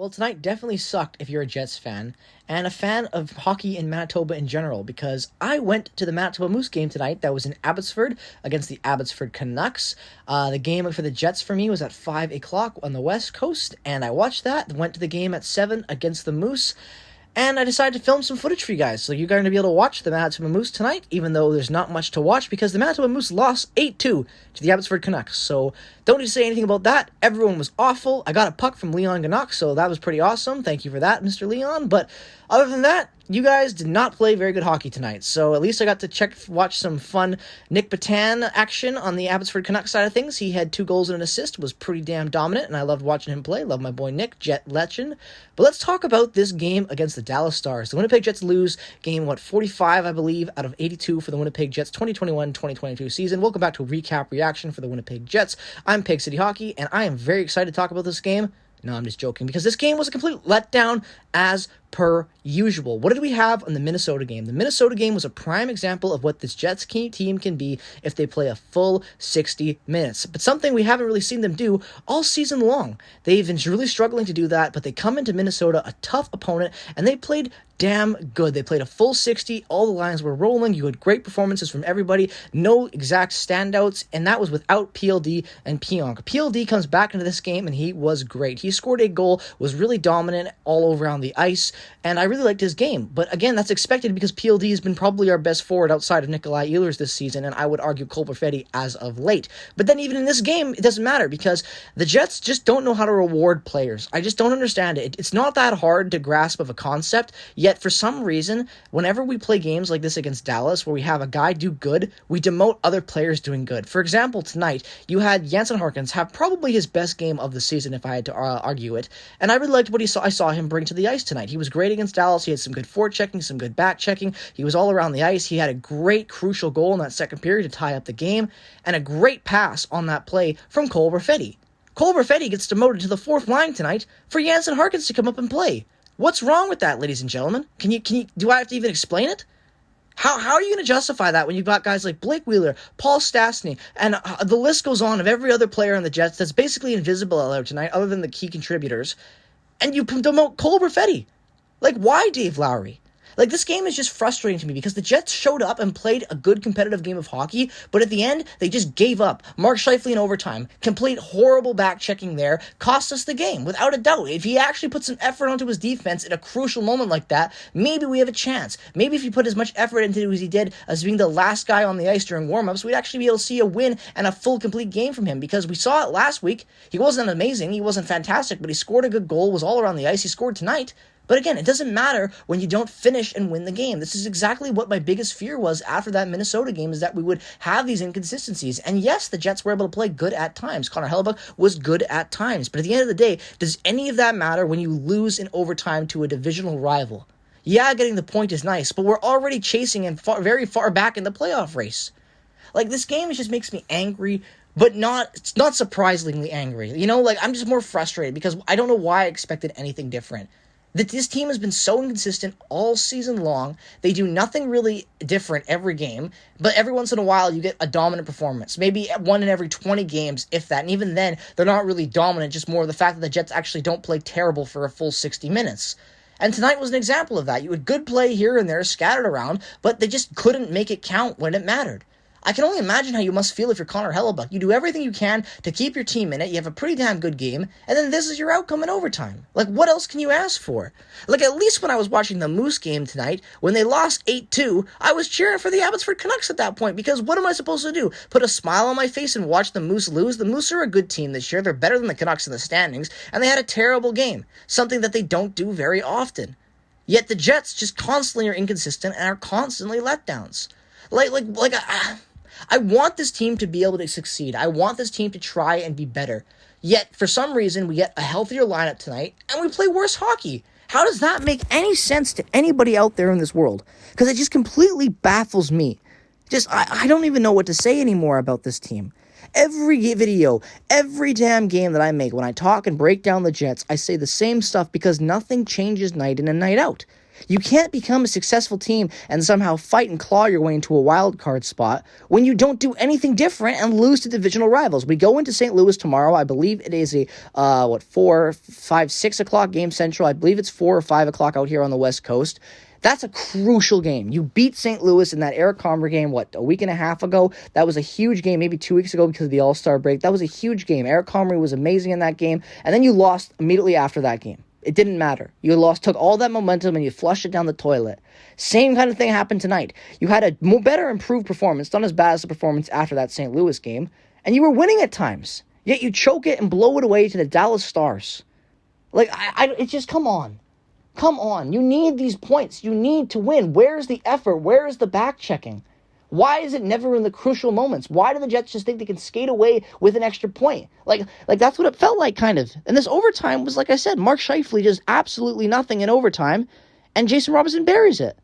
Well, tonight definitely sucked if you're a Jets fan and a fan of hockey in Manitoba in general, because I went to the Manitoba Moose game tonight that was in Abbotsford against the Abbotsford Canucks. The game for the Jets for me was at 5 o'clock on the West Coast, and I watched that, went to the game at 7 against the Moose, and I decided to film some footage for you guys, so you're going to be able to watch the Manitoba Moose tonight, even though there's not much to watch, because the Manitoba Moose lost 8-2 to the Abbotsford Canucks. So don't need to say anything about that. Everyone was awful. I got a puck from Leon Gannock, so that was pretty awesome. Thank you for that, Mr. Leon. But other than that, you guys did not play very good hockey tonight, so at least I got to watch some fun Nick Patan action on the Abbotsford Canucks side of things. He had 2 goals and an assist, was pretty damn dominant, and I loved watching him play. Love my boy Nick, Jet legend. But let's talk about this game against the Dallas Stars. The Winnipeg Jets lose game, 45, I believe, out of 82 for the Winnipeg Jets 2021-2022 season. Welcome back to a recap reaction for the Winnipeg Jets. I'm Peg City Hockey, and I am very excited to talk about this game. No, I'm just joking, because this game was a complete letdown as per usual. What did we have in the Minnesota game? The Minnesota game was a prime example of what this Jets team can be if they play a full 60 minutes. But something we haven't really seen them do all season long. They've been really struggling to do that, but they come into Minnesota, a tough opponent, and they played damn good. They played a full 60. All the lines were rolling. You had great performances from everybody. No exact standouts, and that was without PLD and Pionk. PLD comes back into this game, and he was great. He scored a goal, was really dominant all around the ice, and I really liked his game. But again, that's expected because PLD has been probably our best forward outside of Nikolai Ehlers this season, and I would argue Cole Perfetti as of late. But then even in this game, it doesn't matter because the Jets just don't know how to reward players. I just don't understand it. It's not that hard to grasp of a concept, yet for some reason, whenever we play games like this against Dallas, where we have a guy do good, we demote other players doing good. For example, tonight, you had Jansen Harkins have probably his best game of the season, if I had to argue it, and I really liked what I saw him bring to the ice tonight. He was great against Dallas. He had some good forechecking, some good back checking. He was all around the ice. He had a great crucial goal in that second period to tie up the game, and a great pass on that play from Cole Perfetti. Cole Perfetti gets demoted to the 4th line tonight for Jansen Harkins to come up and play. What's wrong with that, ladies and gentlemen? Do I have to even explain it? How are you going to justify that when you've got guys like Blake Wheeler, Paul Stastny, and the list goes on of every other player on the Jets that's basically invisible out there tonight, other than the key contributors, and you demote Cole Perfetti? Like, why, Dave Lowry? Like, this game is just frustrating to me because the Jets showed up and played a good competitive game of hockey, but at the end, they just gave up. Mark Scheifele in overtime, complete horrible back-checking there, cost us the game, without a doubt. If he actually put some effort onto his defense in a crucial moment like that, maybe we have a chance. Maybe if he put as much effort into it as he did as being the last guy on the ice during warm-ups, we'd actually be able to see a win and a full, complete game from him, because we saw it last week. He wasn't amazing, he wasn't fantastic, but he scored a good goal, was all around the ice. He scored tonight. But again, it doesn't matter when you don't finish and win the game. This is exactly what my biggest fear was after that Minnesota game, is that we would have these inconsistencies. And yes, the Jets were able to play good at times. Connor Hellebuyck was good at times. But at the end of the day, does any of that matter when you lose in overtime to a divisional rival? Yeah, getting the point is nice, but we're already chasing and very far back in the playoff race. Like, this game just makes me angry, but it's not surprisingly angry. You know, like, I'm just more frustrated because I don't know why I expected anything different. That this team has been so inconsistent all season long. They do nothing really different every game, but every once in a while you get a dominant performance. Maybe 1 in every 20 games, if that. And even then, they're not really dominant, just more the fact that the Jets actually don't play terrible for a full 60 minutes. And tonight was an example of that. You had good play here and there scattered around, but they just couldn't make it count when it mattered. I can only imagine how you must feel if you're Connor Hellebuyck. You do everything you can to keep your team in it, you have a pretty damn good game, and then this is your outcome in overtime. Like, what else can you ask for? Like, at least when I was watching the Moose game tonight, when they lost 8-2, I was cheering for the Abbotsford Canucks at that point, because what am I supposed to do? Put a smile on my face and watch the Moose lose? The Moose are a good team this year. They're better than the Canucks in the standings, and they had a terrible game, something that they don't do very often. Yet the Jets just constantly are inconsistent and are constantly letdowns. I want this team to be able to succeed. I want this team to try and be better. Yet, for some reason, we get a healthier lineup tonight, and we play worse hockey. How does that make any sense to anybody out there in this world? Because it just completely baffles me. I don't even know what to say anymore about this team. Every video, every damn game that I make, when I talk and break down the Jets, I say the same stuff because nothing changes night in and night out. You can't become a successful team and somehow fight and claw your way into a wild card spot when you don't do anything different and lose to divisional rivals. We go into St. Louis tomorrow. I believe it is a 4, 5, 6 o'clock game Central. I believe it's 4 or 5 o'clock out here on the West Coast. That's a crucial game. You beat St. Louis in that Eric Comrie game, a week and a half ago? That was a huge game, maybe 2 weeks ago because of the All-Star break. That was a huge game. Eric Comrie was amazing in that game, and then you lost immediately after that game. It didn't matter. You took all that momentum and you flushed it down the toilet. Same kind of thing happened tonight. You had a better improved performance, not as bad as the performance after that St. Louis game, and you were winning at times. Yet you choke it and blow it away to the Dallas Stars. It's just, come on. Come on, you need these points. You need to win. Where's the effort? Where is the back-checking? Why is it never in the crucial moments? Why do the Jets just think they can skate away with an extra point? Like that's what it felt like, kind of. And this overtime was, like I said, Mark Scheifele does absolutely nothing in overtime, and Jason Robinson buries it.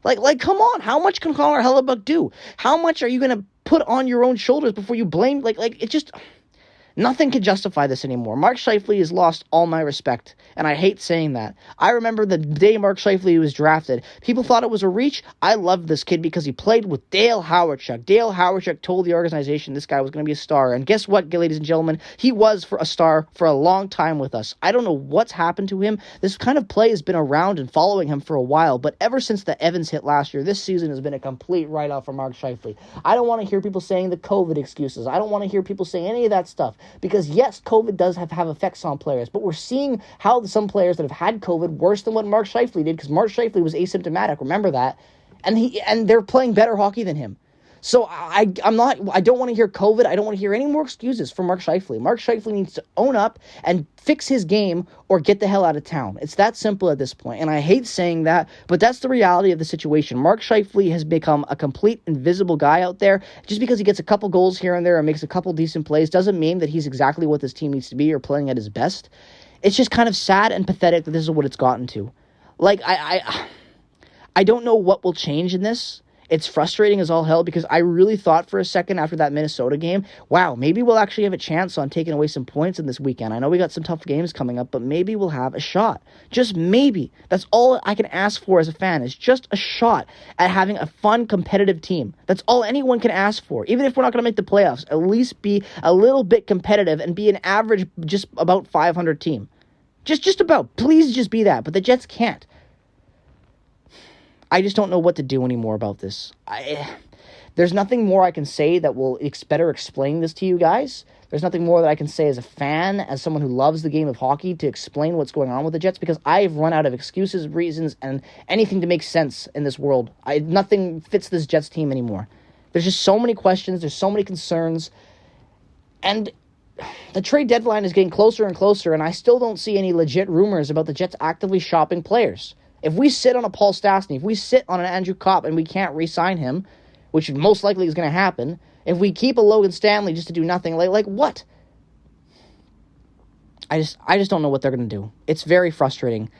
Come on, how much can Connor Hellebuyck do? How much are you going to put on your own shoulders before you blame? It just... Nothing can justify this anymore. Mark Scheifele has lost all my respect, and I hate saying that. I remember the day Mark Scheifele was drafted. People thought it was a reach. I loved this kid because he played with Dale Hawerchuk. Dale Hawerchuk told the organization this guy was going to be a star, and guess what, ladies and gentlemen? He was a star for a long time with us. I don't know what's happened to him. This kind of play has been around and following him for a while, but ever since the Evans hit last year, this season has been a complete write-off for Mark Scheifele. I don't want to hear people saying the COVID excuses. I don't want to hear people saying any of that stuff. Because, yes, COVID does have effects on players, but we're seeing how some players that have had COVID worse than what Mark Scheifele did, because Mark Scheifele was asymptomatic, remember that, and they're playing better hockey than him. So I don't want to hear COVID. I don't want to hear any more excuses for Mark Scheifele. Mark Scheifele needs to own up and fix his game or get the hell out of town. It's that simple at this point. And I hate saying that, but that's the reality of the situation. Mark Scheifele has become a complete invisible guy out there. Just because he gets a couple goals here and there and makes a couple decent plays doesn't mean that he's exactly what this team needs to be or playing at his best. It's just kind of sad and pathetic that this is what it's gotten to. I don't know what will change in this. It's frustrating as all hell because I really thought for a second after that Minnesota game, wow, maybe we'll actually have a chance on taking away some points in this weekend. I know we got some tough games coming up, but maybe we'll have a shot. Just maybe. That's all I can ask for as a fan, is just a shot at having a fun, competitive team. That's all anyone can ask for. Even if we're not going to make the playoffs, at least be a little bit competitive and be an average, just about 500 team. Just about. Please just be that. But the Jets can't. I just don't know what to do anymore about this. There's nothing more I can say that will better explain this to you guys. There's nothing more that I can say as a fan, as someone who loves the game of hockey, to explain what's going on with the Jets, because I've run out of excuses, reasons, and anything to make sense in this world. Nothing fits this Jets team anymore. There's just so many questions. There's so many concerns. And the trade deadline is getting closer and closer, and I still don't see any legit rumors about the Jets actively shopping players. If we sit on a Paul Stastny, if we sit on an Andrew Kopp and we can't re-sign him, which most likely is going to happen, if we keep a Logan Stanley just to do nothing, like what? I just don't know what they're going to do. It's very frustrating.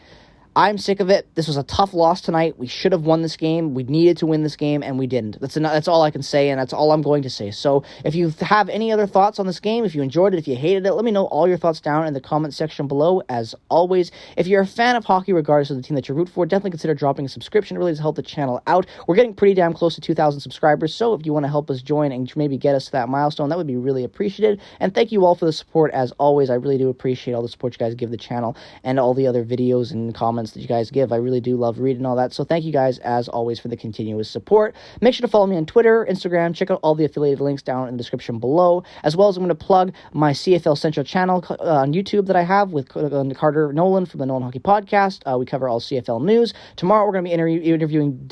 I'm sick of it. This was a tough loss tonight. We should have won this game. We needed to win this game, and we didn't. That's all I can say, and that's all I'm going to say. So if you have any other thoughts on this game, if you enjoyed it, if you hated it, let me know all your thoughts down in the comment section below, as always. If you're a fan of hockey, regardless of the team that you root for, definitely consider dropping a subscription. It really does help the channel out. We're getting pretty damn close to 2,000 subscribers, so if you want to help us join and maybe get us to that milestone, that would be really appreciated. And thank you all for the support, as always. I really do appreciate all the support you guys give the channel and all the other videos and comments that you guys give. I really do love reading all that. So thank you guys, as always, for the continuous support. Make sure to follow me on Twitter, Instagram. Check out all the affiliated links down in the description below. As well as I'm going to plug my CFL Central channel on YouTube that I have with Carter Nolan from the Nolan Hockey Podcast. We cover all CFL news. Tomorrow we're going to be interviewing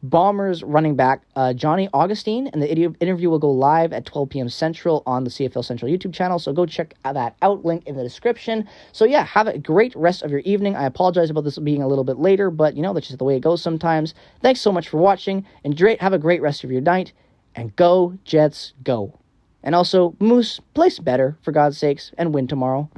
Bombers running back Johnny Augustine, and the interview will go live at 12 p.m. Central on the CFL Central YouTube channel, so go check that out, link in the description. So yeah, have a great rest of your evening. I apologize about this being a little bit later, but that's just the way it goes sometimes. Thanks so much for watching, and have a great rest of your night, and go Jets, go. And also, Moose, place better, for God's sakes, and win tomorrow.